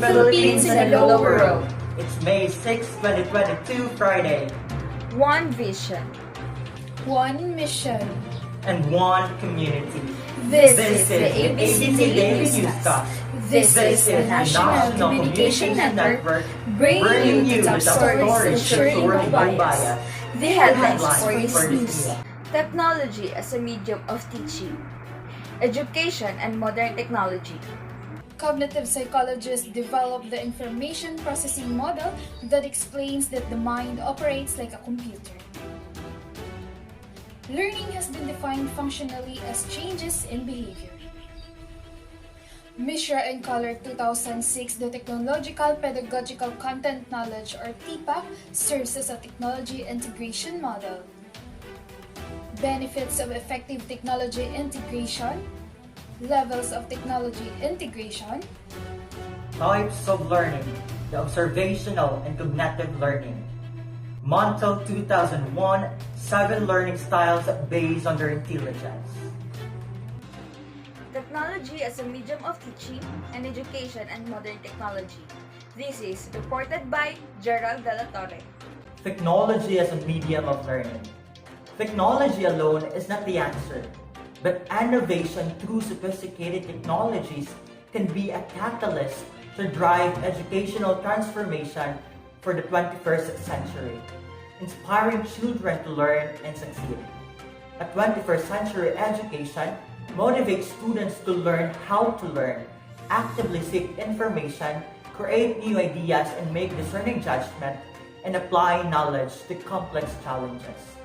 Philippines and hello world. It's May 6, 2022, Friday, One vision. One mission. and one community. This This is the ABC Daily Newscast. This is the National Communication Network, bringing you the top stories ensuring no bias. The headlines for this news. Technology as a medium of teaching. Education and modern technology. Cognitive psychologists developed the information processing model that explains that the mind operates like a computer. Learning has been defined functionally as changes in behavior. Mishra and Collar 2006, the Technological Pedagogical Content Knowledge or TPAC serves as a technology integration model. Benefits of effective technology integration, levels of technology integration, Types of learning, the observational and cognitive learning. Montel 2001, 7 learning styles based on their intelligence. Technology as a medium of teaching and education and modern technology. This is reported by Gerald De La Torre. Technology as a medium of learning. Technology alone is not the answer, but innovation through sophisticated technologies can be a catalyst to drive educational transformation for the 21st century, inspiring children to learn and succeed. A 21st century education motivates students to learn how to learn, actively seek information, create new ideas, and make discerning judgment and apply knowledge to complex challenges.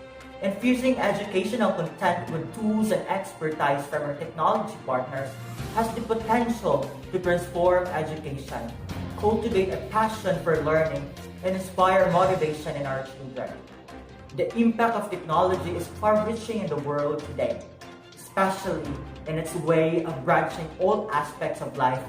Infusing educational content with tools and expertise from our technology partners has the potential to transform education, cultivate a passion for learning, and inspire motivation in our children. The impact of technology is far-reaching in the world today, especially in its way of branching all aspects of life.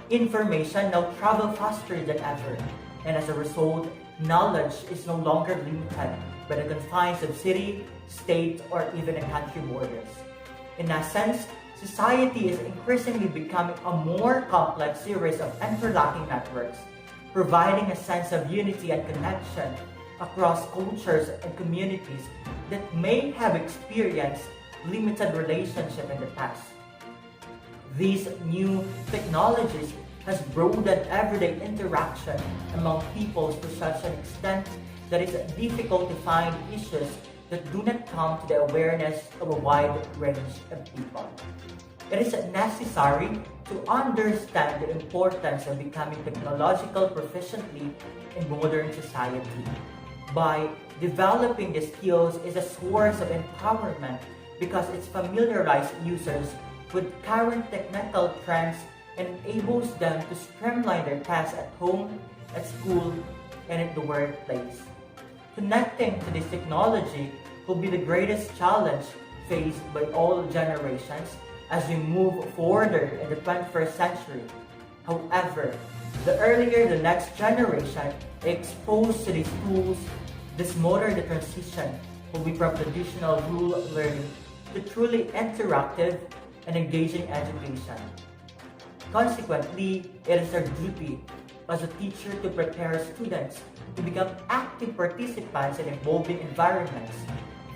Information now travels faster than ever, and as a result, knowledge is no longer limited by the confines of city, state, or even country borders. In essence, society is increasingly becoming a more complex series of interlocking networks, providing a sense of unity and connection across cultures and communities that may have experienced limited relationship in the past. These new technologies has broadened everyday interaction among peoples to such an extent that it's difficult to find issues that do not come to the awareness of a wide range of people. It is necessary to understand the importance of becoming technological proficiently in modern society. By developing the skills is a source of empowerment because it familiarizes users with current technical trends and enables them to streamline their tasks at home, at school, and at the workplace. Connecting to this technology will be the greatest challenge faced by all generations as we move further in the 21st century. However, the earlier the next generation is exposed to these tools, the smoother the transition will be from traditional rule learning to truly interactive and engaging education. Consequently, it is our duty as a teacher to prepare students to become active participants in evolving environments.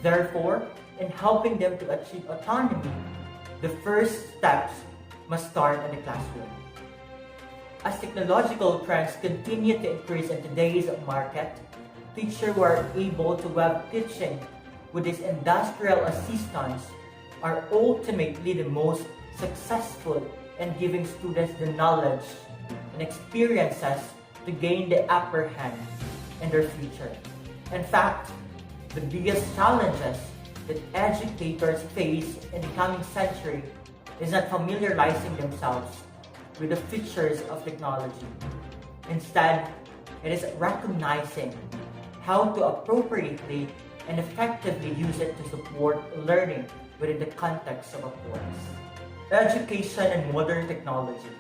Therefore, in helping them to achieve autonomy, the first steps must start in the classroom. As technological trends continue to increase in today's market, teachers who are able to web teaching with this industrial assistance are ultimately the most successful in giving students the knowledge and experiences to gain the upper hand in their future. In fact, the biggest challenges that educators face in the coming century is not familiarizing themselves with the features of technology. Instead, it is recognizing how to appropriately and effectively use it to support learning within the context of a course. Education and modern technology.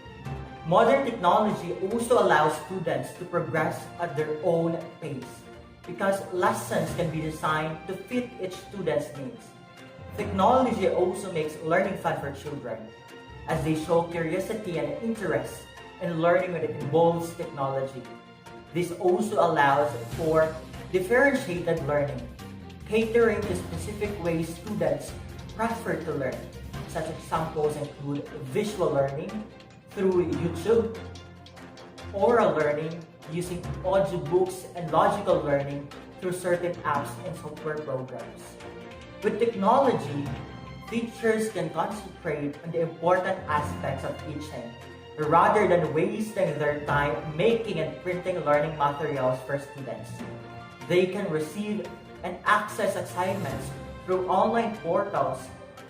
Modern technology also allows students to progress at their own pace because lessons can be designed to fit each student's needs. Technology also makes learning fun for children as they show curiosity and interest in learning when it involves technology. This also allows for differentiated learning, catering to specific ways students prefer to learn. Such examples include visual learning through YouTube, oral learning using audiobooks, and logical learning through certain apps and software programs. With technology, teachers can concentrate on the important aspects of teaching rather than wasting their time making and printing learning materials for students. They can receive and access assignments through online portals,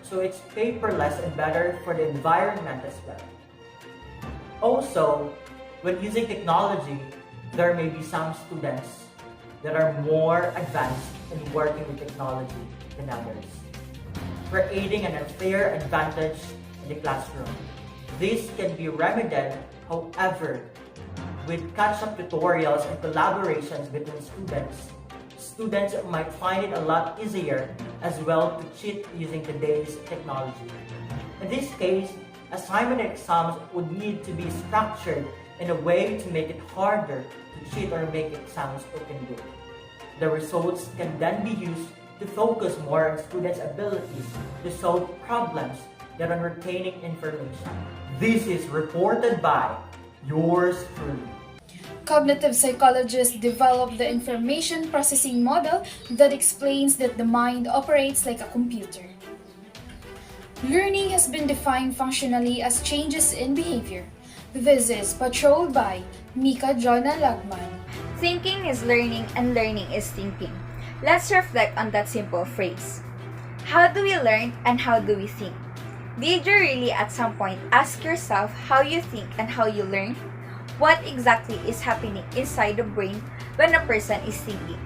so it's paperless and better for the environment as well. Also, when using technology, there may be some students that are more advanced in working with technology than others, creating an unfair advantage in the classroom. This can be remedied, however, with catch-up tutorials and collaborations between students. Students might find it a lot easier as well to cheat using today's technology. In this case, assignment exams would need to be structured in a way to make it harder to cheat or make exams open book. The results can then be used to focus more on students' abilities to solve problems than on retaining information. This is reported by yours truly. Cognitive psychologists developed the information processing model that explains that the mind operates like a computer. Learning has been defined functionally as changes in behavior. This is patrolled by Mika Jonna Lagman. Thinking is learning and learning is thinking. Let's reflect on that simple phrase. How do we learn and how do we think? Did you really at some point ask yourself how you think and how you learn? What exactly is happening inside the brain when a person is thinking?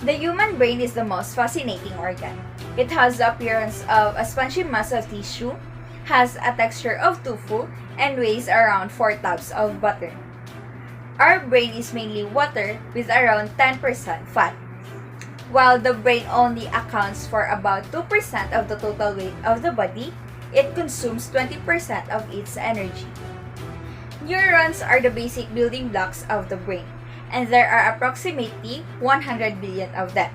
The human brain is the most fascinating organ. It has the appearance of a spongy mass of tissue, has a texture of tofu, and weighs around 4 tubs of butter. Our brain is mainly water with around 10% fat. While the brain only accounts for about 2% of the total weight of the body, it consumes 20% of its energy. Neurons are the basic building blocks of the brain, and there are approximately 100 billion of them.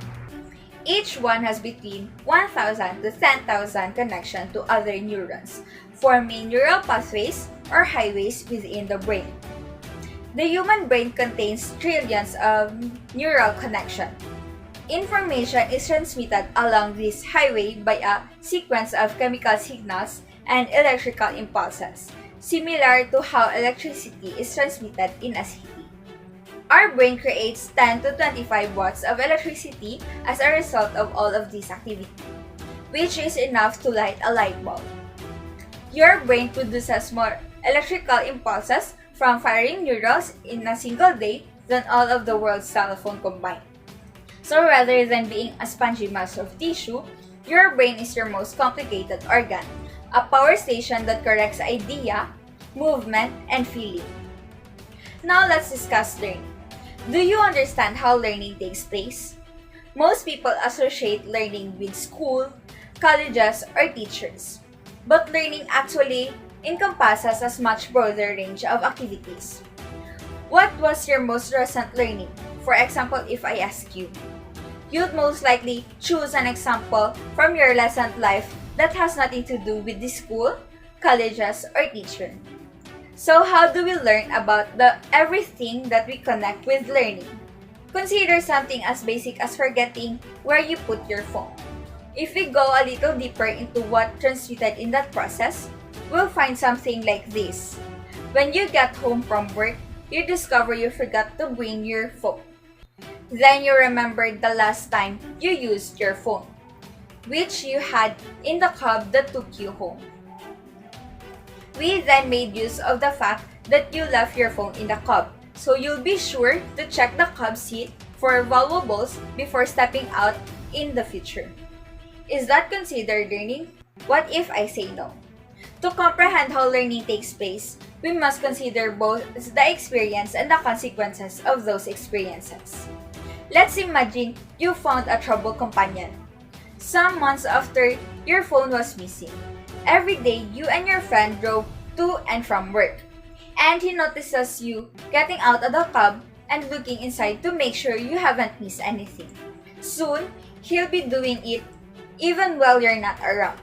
Each one has between 1,000 to 10,000 connections to other neurons, forming neural pathways or highways within the brain. The human brain contains trillions of neural connections. Information is transmitted along this highway by a sequence of chemical signals and electrical impulses, similar to how electricity is transmitted in a city. Our brain creates 10 to 25 watts of electricity as a result of all of this activity, which is enough to light a light bulb. Your brain produces more electrical impulses from firing neurons in a single day than all of the world's cell phones combined. So rather than being a spongy mass of tissue, your brain is your most complicated organ, a power station that corrects idea, movement, and feeling. Now let's discuss learning. Do you understand how learning takes place? Most people associate learning with school, colleges, or teachers. But learning actually encompasses a much broader range of activities. What was your most recent learning? For example, if I ask you, you'd most likely choose an example from your recent life that has nothing to do with the school, colleges, or teacher. So how do we learn about everything that we connect with learning? Consider something as basic as forgetting where you put your phone. If we go a little deeper into what transmitted in that process, we'll find something like this. When you get home from work, you discover you forgot to bring your phone. Then you remembered the last time you used your phone, which you had in the cab that took you home. We then made use of the fact that you left your phone in the cab, so you'll be sure to check the cab seat for valuables before stepping out in the future. Is that considered learning? What if I say no? To comprehend how learning takes place, we must consider both the experience and the consequences of those experiences. Let's imagine you found a troubled companion. Some months after, your phone was missing. Every day, you and your friend drove to and from work. and he notices you getting out of the cab and looking inside to make sure you haven't missed anything. Soon, he'll be doing it even while you're not around.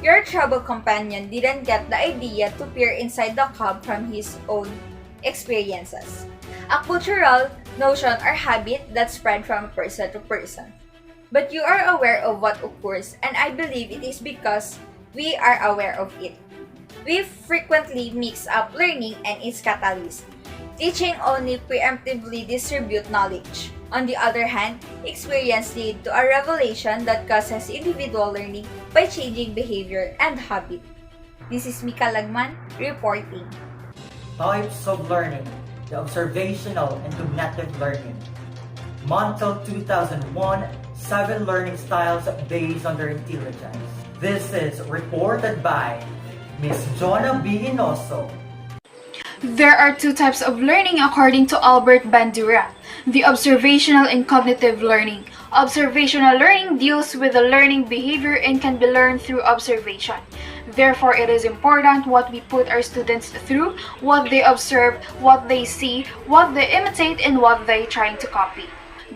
Your travel companion didn't get the idea to peer inside the cab from his own experiences. A cultural notion or habit that spread from person to person. But you are aware of what occurs, and I believe it is because we are aware of it. We frequently mix up learning and its catalyst. Teaching only preemptively distribute knowledge. On the other hand, experience lead to a revelation that causes individual learning by changing behavior and habit. This is Mika Lagman reporting. Types of learning: the observational and cognitive learning. Montel 2001, 7 learning styles based on their intelligence. This is reported by Miss Jonah B. Hinoso. There are two types of learning according to Albert Bandura: the observational and cognitive learning. Observational learning deals with the learning behavior and can be learned through observation. Therefore, it is important what we put our students through, what they observe, what they see, what they imitate, and what they are trying to copy.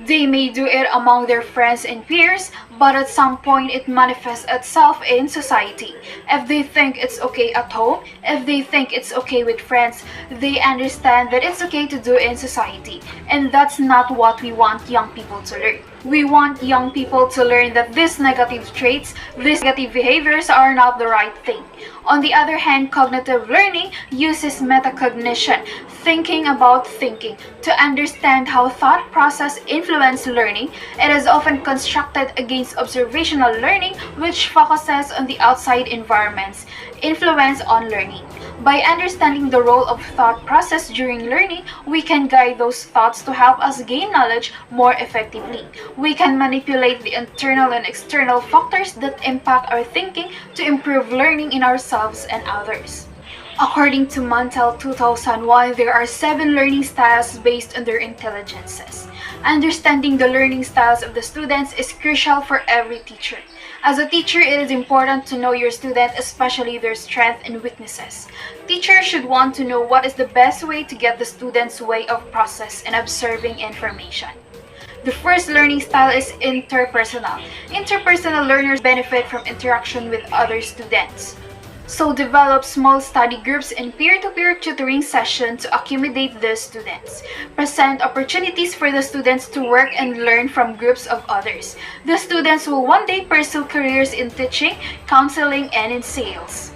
They may do it among their friends and peers, but at some point it manifests itself in society. If they think it's okay at home, if they think it's okay with friends, they understand that it's okay to do it in society. And that's not what we want young people to learn. We want young people to learn that these negative traits, these negative behaviors are not the right thing. On the other hand, cognitive learning uses metacognition, thinking about thinking, to understand how thought process influence learning. It is often constructed against observational learning, which focuses on the outside environment's influence on learning. By understanding the role of thought process during learning, we can guide those thoughts to help us gain knowledge more effectively. We can manipulate the internal and external factors that impact our thinking to improve learning in ourselves and others. According to Montel 2001, there are 7 learning styles based on their intelligences. Understanding the learning styles of the students is crucial for every teacher. As a teacher, it is important to know your student, especially their strengths and weaknesses. Teachers should want to know what is the best way to get the student's way of process and observing information. The first learning style is interpersonal. Interpersonal learners benefit from interaction with other students. So develop small study groups and peer-to-peer tutoring sessions to accommodate the students. Present opportunities for the students to work and learn from groups of others. The students will one day pursue careers in teaching, counseling, and in sales.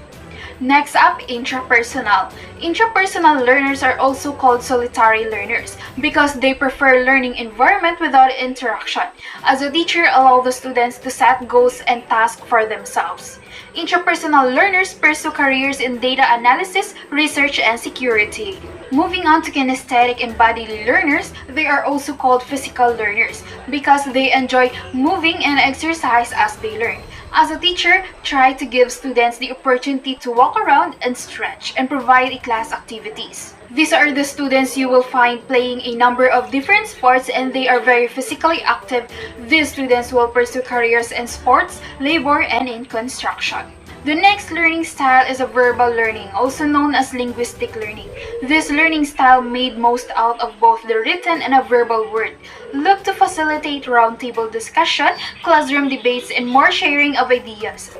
Next up, intrapersonal. Intrapersonal learners are also called solitary learners because they prefer learning environment without interaction. As a teacher, allow the students to set goals and tasks for themselves. Intrapersonal learners pursue careers in data analysis, research, and security. Moving on to kinesthetic and bodily learners, they are also called physical learners because they enjoy moving and exercise as they learn. As a teacher, try to give students the opportunity to walk around and stretch and provide class activities. These are the students you will find playing a number of different sports and they are very physically active. These students will pursue careers in sports, labor, and in construction. The next learning style is a verbal learning, also known as linguistic learning. This learning style made most out of both the written and a verbal word. Look to facilitate roundtable discussion, classroom debates, and more sharing of ideas.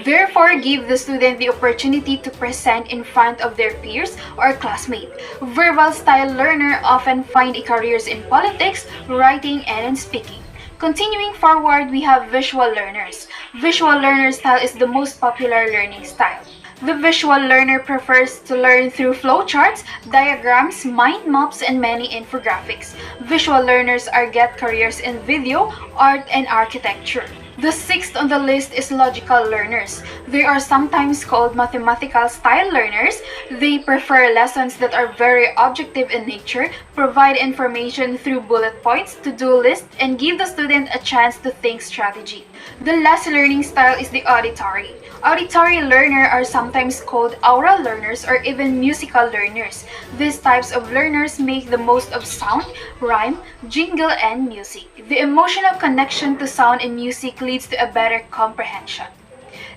Therefore, give the student the opportunity to present in front of their peers or classmates. Verbal style learner often find careers in politics, writing, and in speaking. Continuing forward, we have visual learners. Visual learner style is the most popular learning style. The visual learner prefers to learn through flowcharts, diagrams, mind maps, and many infographics. Visual learners get careers in video, art, and architecture. The sixth on the list is logical learners. They are sometimes called mathematical style learners. They prefer lessons that are very objective in nature, provide information through bullet points, to-do lists, and give the student a chance to think strategy. The last learning style is the auditory. Auditory learners are sometimes called aural learners or even musical learners. These types of learners make the most of sound, rhyme, jingle, and music. The emotional connection to sound and music leads to a better comprehension.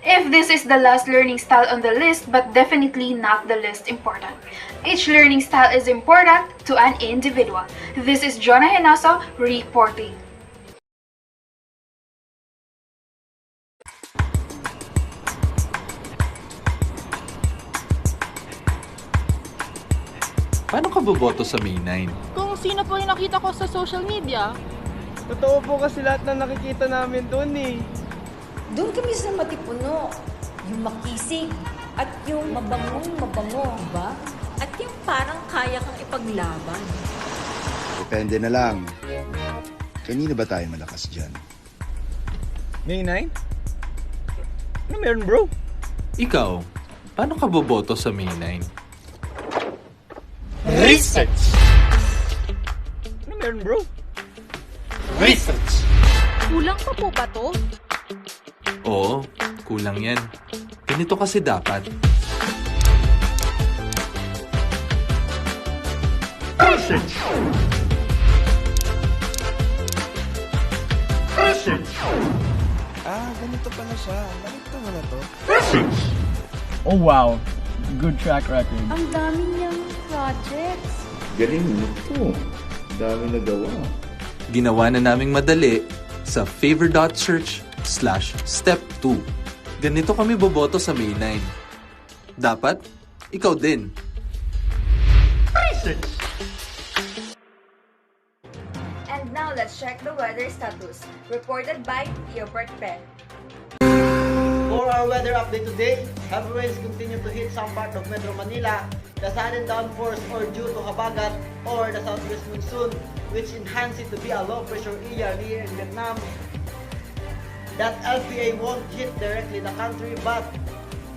If this is the last learning style on the list, but definitely not the least important. Each learning style is important to an individual. This is Jonah Henoso reporting. Paano ka boboto sa May 9? Kung sino po yung nakita ko sa social media. Totoo po kasi lahat na nakikita namin doon eh. Doon kami sa matipuno, yung makisig, at yung mabangong mabango, ba? At yung parang kaya kang ipaglaban. Depende na lang. Kanina ba tayo malakas dyan? May 9? Ano meron bro? Ikaw, paano ka boboto sa May 9? Research! Ano meron bro? Research! Kulang pa po ba to? Oo, kulang yan. Ganito kasi dapat. Research! Research! Ganito pala siya. Ganito mo na to. Research! Oh wow, good track record. Ang dami niyang projects. Galing mo to. Dami nagawa. Ginawa na naming madali sa favor.search/step 2. Ganito kami boboto sa May 9. Dapat, ikaw din. And now let's check the weather status, reported by Theobert Pen. For our weather update today, heavy rains continue to hit some part of Metro Manila. The sudden downpours are due to habagat or the southwest monsoon, which enhances it to be a low pressure area near in Vietnam. That LPA won't hit directly the country, but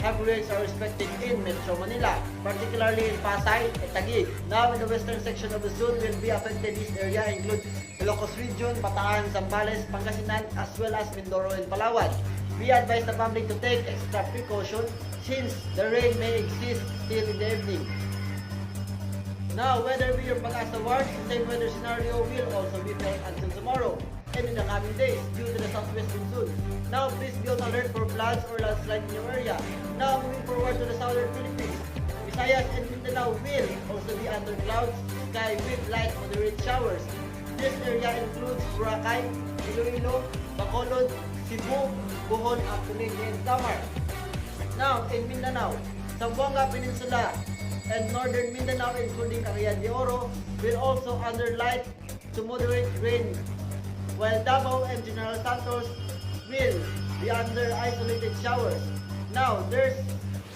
heavy rains are expected in Metro Manila, particularly in Pasay and Taguig. Now, in the western section of Luzon will be affected. This area includes Ilocos Region, Bataan, Zambales, Pangasinan, as well as Mindoro and Palawan. We advise the public to take extra precaution since the rain may exist till in the evening. Now, whether we are pag-asa wards, the same weather scenario will also be felt until tomorrow and in the coming days due to the southwest monsoon. Now, please be on alert for floods or landslide in your area. Now, moving forward to the southern Philippines, Visayas and Mindanao will also be under clouds sky with light moderate showers. This area includes Boracay, Iloilo, Bacolod, Cebu, Bohol, Apunin, and Samar. Now, in Mindanao, Zamboanga Peninsula and northern Mindanao including Cagayan de Oro will also under light to moderate rain, while Davao and General Santos will be under isolated showers. Now, there's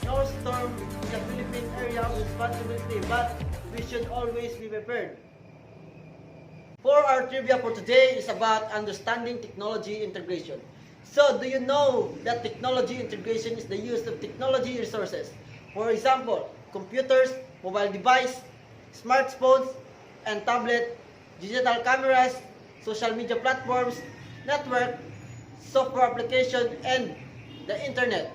no storm in the Philippine area of responsibility, but we should always be prepared. For our trivia for today is about understanding technology integration. So, do you know that technology integration is the use of technology resources? For example, computers, mobile device, smartphones, and tablet, digital cameras, social media platforms, network, software application, and the internet.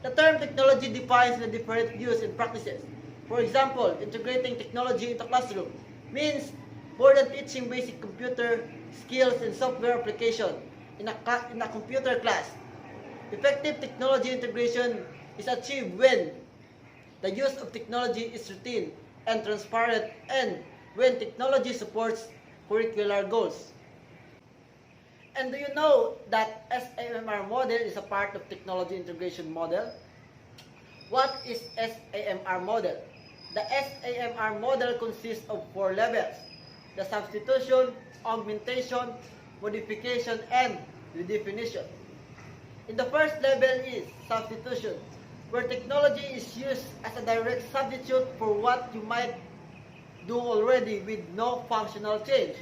The term technology defines the different use and practices. For example, integrating technology into classroom means more than teaching basic computer skills and software application in a computer class. Effective technology integration is achieved when the use of technology is routine and transparent, and when technology supports curricular goals. And do you know that SAMR model is a part of technology integration model? What is SAMR model? The SAMR model consists of 4 levels: the substitution, augmentation, modification, and redefinition. In the first level is substitution, where technology is used as a direct substitute for what you might do already with no functional change.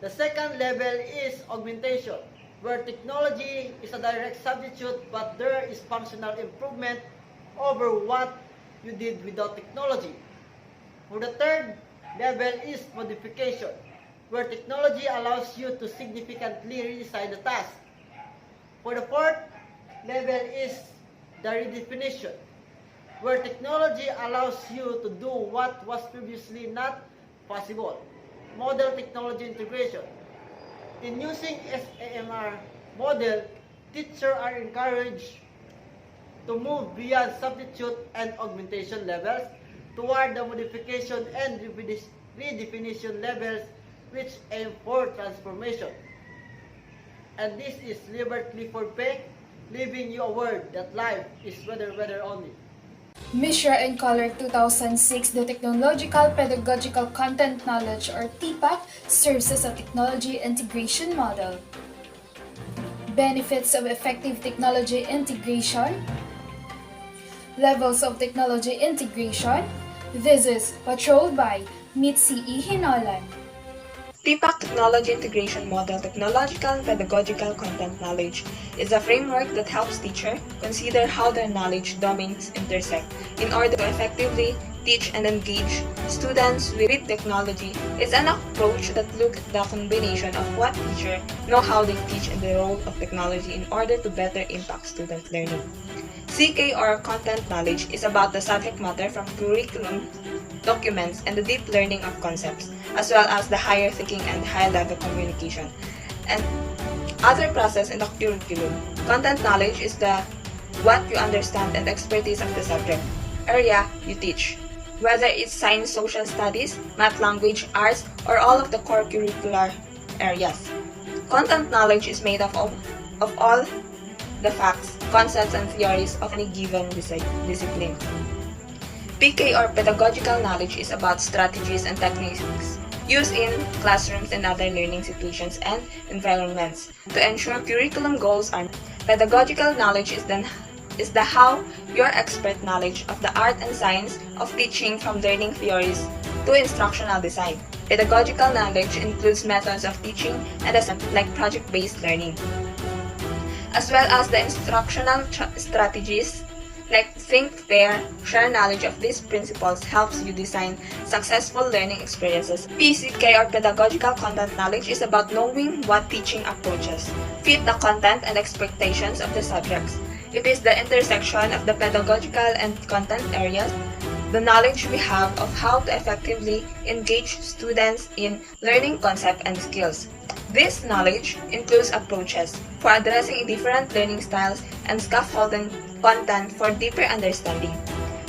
The second level is augmentation, where technology is a direct substitute but there is functional improvement over what you did without technology. For the third level is modification, where technology allows you to significantly redesign the task. For the fourth level is the redefinition, where technology allows you to do what was previously not possible. Model technology integration. In using SAMR model, teachers are encouraged to move beyond substitute and augmentation levels toward the modification and redefinition levels which aim for transformation. And this is Libert Clifford Peck, leaving you a word that life is weather only. Mishra and Collar 2006, the Technological Pedagogical Content Knowledge or TPAC serves as a technology integration model. Benefits of effective technology integration. Levels of technology integration. This is patrolled by Mitzi E. Hinolan. TPAC Technology Integration Model Technological and Pedagogical Content Knowledge is a framework that helps teachers consider how their knowledge domains intersect in order to effectively teach and engage students with technology. It's an approach that looks at the combination of what teachers know how they teach and the role of technology in order to better impact student learning. CK or Content Knowledge is about the subject matter from curriculum, documents, and the deep learning of concepts, as well as the higher thinking and high-level communication, and other process in the curriculum. Content knowledge is the what you understand and expertise of the subject area you teach, whether it's science, social studies, math, language, arts, or all of the core curricular areas. Content knowledge is made up of all the facts, concepts, and theories of any given discipline. PK or pedagogical knowledge is about strategies and techniques used in classrooms and other learning situations and environments to ensure curriculum goals are met. Pedagogical knowledge is the how your expert knowledge of the art and science of teaching from learning theories to instructional design. Pedagogical knowledge includes methods of teaching and assessment like project-based learning, as well as the instructional strategies like think, pair, share knowledge of these principles helps you design successful learning experiences. PCK or pedagogical content knowledge is about knowing what teaching approaches fit the content and expectations of the subjects. It is the intersection of the pedagogical and content areas, the knowledge we have of how to effectively engage students in learning concepts and skills. This knowledge includes approaches for addressing different learning styles and scaffolding content for deeper understanding.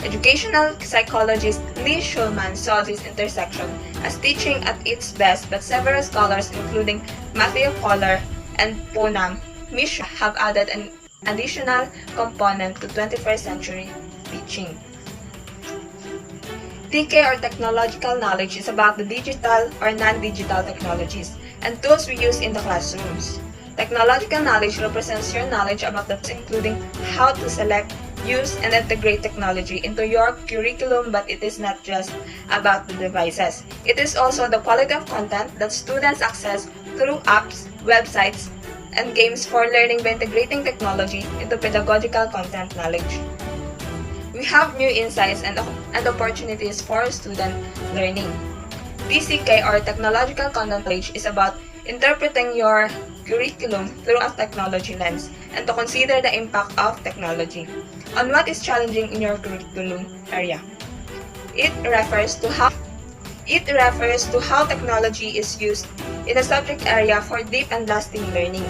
Educational psychologist Lee Schulman saw this intersection as teaching at its best, but several scholars including Matthew Collar and Poonam Mishra have added an additional component to 21st century teaching. TK or technological knowledge is about the digital or non-digital technologies and tools we use in the classrooms. Technological knowledge represents your knowledge about the including how to select, use, and integrate technology into your curriculum, but it is not just about the devices. It is also the quality of content that students access through apps, websites, and games for learning by integrating technology into pedagogical content knowledge. We have new insights and opportunities for student learning. TCK or technological content knowledge is about interpreting your curriculum through a technology lens and to consider the impact of technology on what is challenging in your curriculum area. It refers to how technology is used in a subject area for deep and lasting learning.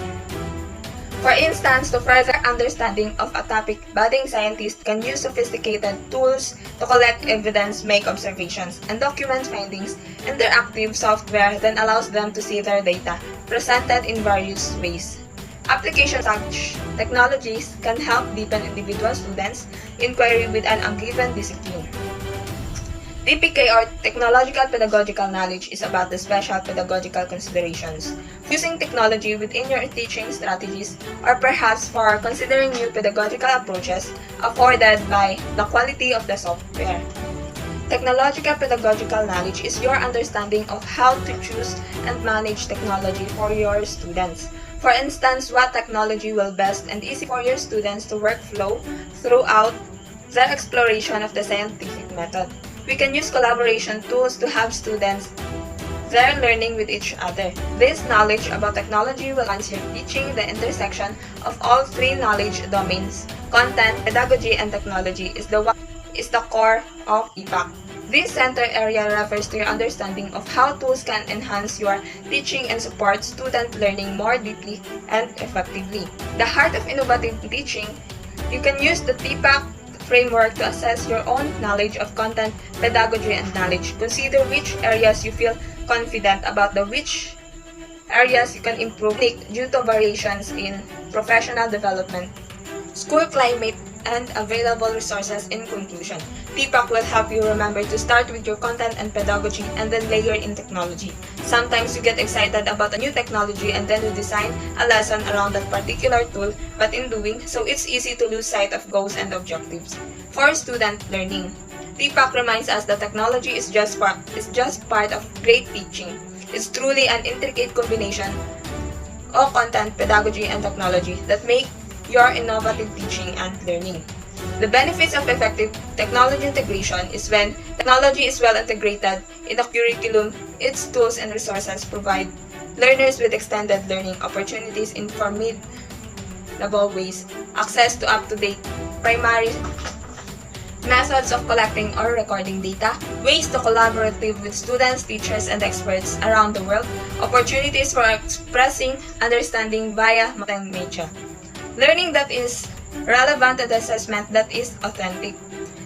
For instance, to further understanding of a topic, budding scientists can use sophisticated tools to collect evidence, make observations, and document findings. Interactive software then allows them to see their data presented in various ways. Applications such technologies can help deepen individual students' inquiry within a given discipline. TPK or technological pedagogical knowledge is about the special pedagogical considerations, using technology within your teaching strategies, or perhaps for considering new pedagogical approaches afforded by the quality of the software. Technological pedagogical knowledge is your understanding of how to choose and manage technology for your students. For instance, what technology will best and easy for your students to workflow throughout their exploration of the scientific method. We can use collaboration tools to have students their learning with each other. This knowledge about technology will enhance your teaching. The intersection of all three knowledge domains, content, pedagogy, and technology is the core of TPAC. This center area refers to your understanding of how tools can enhance your teaching and support student learning more deeply and effectively. The heart of innovative teaching, you can use the TPAC framework to assess your own knowledge of content, pedagogy, and knowledge. Consider which areas you feel confident about, which areas you can improve due to variations in professional development, school climate, and available resources. In conclusion, TPAC will help you remember to start with your content and pedagogy and then layer in technology. Sometimes you get excited about a new technology and then you design a lesson around that particular tool, but in doing so, it's easy to lose sight of goals and objectives. For student learning, TPAC reminds us that technology is just part of great teaching. It's truly an intricate combination of content, pedagogy, and technology that make your innovative teaching and learning. The benefits of effective technology integration is when technology is well integrated in the curriculum, its tools and resources provide learners with extended learning opportunities in formidable ways, access to up-to-date primary methods of collecting or recording data, ways to collaborate with students, teachers, and experts around the world, opportunities for expressing understanding via multimedia, learning that is relevant and assessment that is authentic,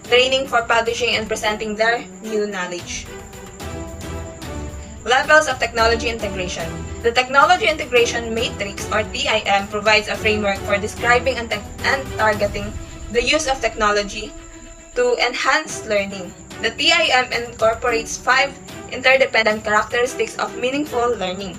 training for publishing and presenting their new knowledge. Levels of technology integration. The Technology Integration Matrix or TIM provides a framework for describing and targeting the use of technology to enhance learning. The TIM incorporates 5 interdependent characteristics of meaningful learning.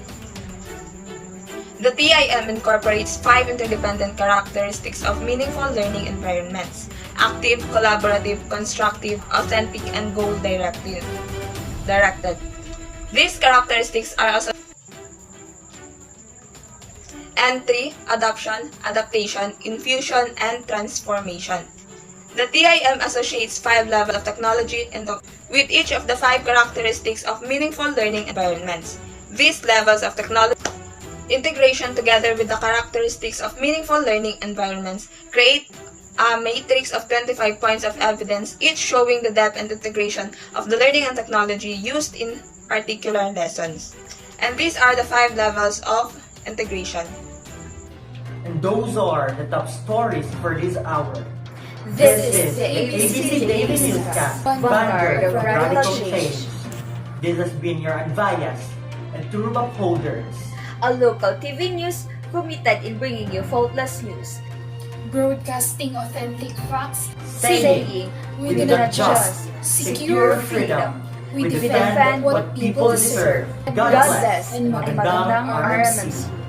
The TIM incorporates 5 interdependent characteristics of meaningful learning environments: active, collaborative, constructive, authentic, and goal-directed. These characteristics are also entry, adoption, adaptation, infusion, and transformation. The TIM associates 5 levels of technology with each of the 5 characteristics of meaningful learning environments. These levels of technology integration together with the characteristics of meaningful learning environments create a matrix of 25 points of evidence, each showing the depth and integration of the learning and technology used in particular lessons. And these are the 5 levels of integration. And those are the top stories for this hour. This is the ABC Daily Newscast, vanguard of radical change. This has been your unbiased and true upholders, A local TV news committed in bringing you faultless news. Broadcasting authentic facts, Saying, we do not just secure freedom, we defend what people deserve. God bless and magandang magandang RMC. RMC.